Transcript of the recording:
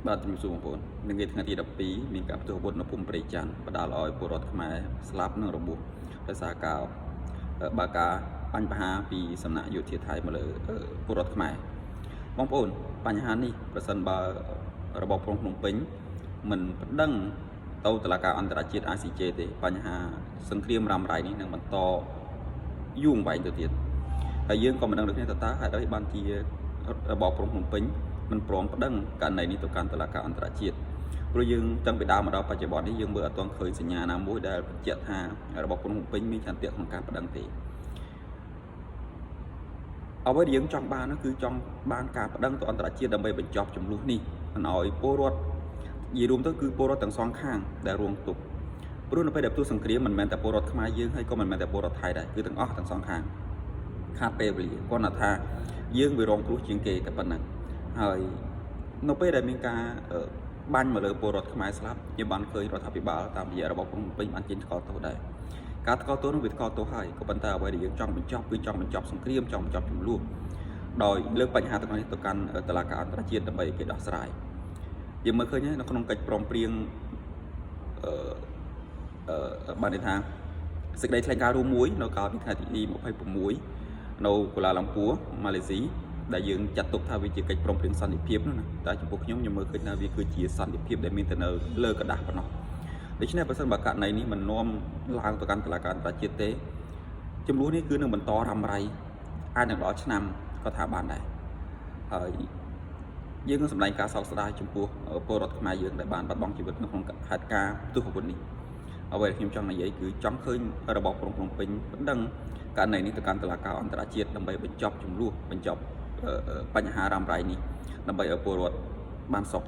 បាទជំរាបសួរបងប្អូននឹងថ្ងៃទី12មានការផ្ទុះវត្តនៅភូមិព្រៃច័ន្ទបដាលឲ្យពលរដ្ឋខ្មែរស្លាប់និងរបួសដោយសារការបើការបញ្ហាពីសំណាក់យោធាថៃមកលើពលរដ្ឋខ្មែរបងប្អូនបញ្ហានេះប្រសិនបើរបបក្រុងភ្នំពេញមិនប្តឹងទៅតុលាការអន្តរជាតិ ICJ ទេបញ្ហាសង្គ្រាមរ៉ាំរ៉ៃនេះនឹងបន្តយូរអង្វែងទៅទៀតហើយយើងក៏មិនដឹងដូចគ្នាតើហេតុអីបានជារបបក្រុងភ្នំពេញមិនព្រមប្តឹងករណីនេះទៅកាន់តុលាការអន្តរជាតិព្រោះយើងតាំងពីដើមមកដល់បច្ចុប្បន្ននេះយើងមើលអត់ទាន់ឃើញសញ្ញាណាមួយដែលបញ្ជាក់ថារបបក្រុងភ្នំពេញមានចន្ទៈក្នុងការប្តឹងទេអ្វីដែលយើងចង់បាននោះគឺចង់បានការប្តឹងទៅអន្តរជាតិដើម្បីបញ្ចប់ចំនួននេះមិនឲ្យពលរដ្ឋនិយាយរួមទៅគឺពលរដ្ឋទាំងសងខាងដែលរងទុក្ខព្រោះនៅពេលដែលផ្ទុះសង្គ្រាមមិនមែនតែពលរដ្ឋខ្មែរយើងហើយក៏មិនមែនតែពលរដ្ឋថៃដែរគឺទាំងអស់ទាំងសងខាងខាតពេលវេលាគាត់ថាយើងវារងគ្រោះជាងគេតែប៉ុណ្ណឹងហើយនៅពេលដែលមានការបាញ់មកលើពលរដ្ឋខ្មែរស្លាប់យើងបានឃើញរដ្ឋាភិបាលតាមរយៈរបបភ្នំពេញបានចេញថ្កោលទោសដែរការថ្កោលទោសនោះវាថ្កោលទោសហើយក៏ប៉ុន្តែអ្វីដែលយើងចង់បញ្ចប់គឺចង់បញ្ចប់សង្គ្រាមចង់បញ្ចប់ចំនួនដោយលើកបញ្ហាទាំងនេះទៅកាន់តុលាការអន្តរជាតិដើម្បីគេដោះស្រាយយើងមើលឃើញនៅក្នុងកិច្ចព្រមព្រៀងបានន័យថាសេចក្តីថ្លែងការណ៍រួមមួយនៅកាលពីថ្ងៃទី26នៅកូឡាឡាំពួរម៉ាឡេស៊ីដែលយើងចាត់ទុកថាវាជាកិច្ចព្រមព្រៀងសន្តិភាពនោះណាតែចំពោះខ្ញុំមើលឃើញថាវាគឺជាសន្តិភាពដែលមានតែនៅលើกระดาษប៉ុណ្ណោះដូច្នេះបើសិនបើករណីនេះមិននាំឡើងទៅកាន់តុលាការអន្តរជាតិទេចំនួននេះគឺនឹងបន្តរ៉ាំរ៉ៃអាចនឹងដល់ឆ្នាំក៏ថាបានដែរហើយយើងនឹងសម្ដែងការសោកស្ដាយចំពោះពលរដ្ឋខ្មែរយើងដែលបានបាត់បង់ជីវិតនៅក្នុងហេតុការណ៍ផ្ទុះអាវុធនេះអ្វីដែលខ្ញុំចង់និយាយគឺចង់ឃើញរបបក្រុងភ្នំពេញបណ្ដឹងករណីនេះទៅកាន់តុលាការអន្តរជាតិដើម្បីបញ្ចប់ចំនួនបញ្ចប់បញ្ហារ៉ាំរ៉ៃនេះដើម្បីឲ្យពលរដ្ឋបានសុខ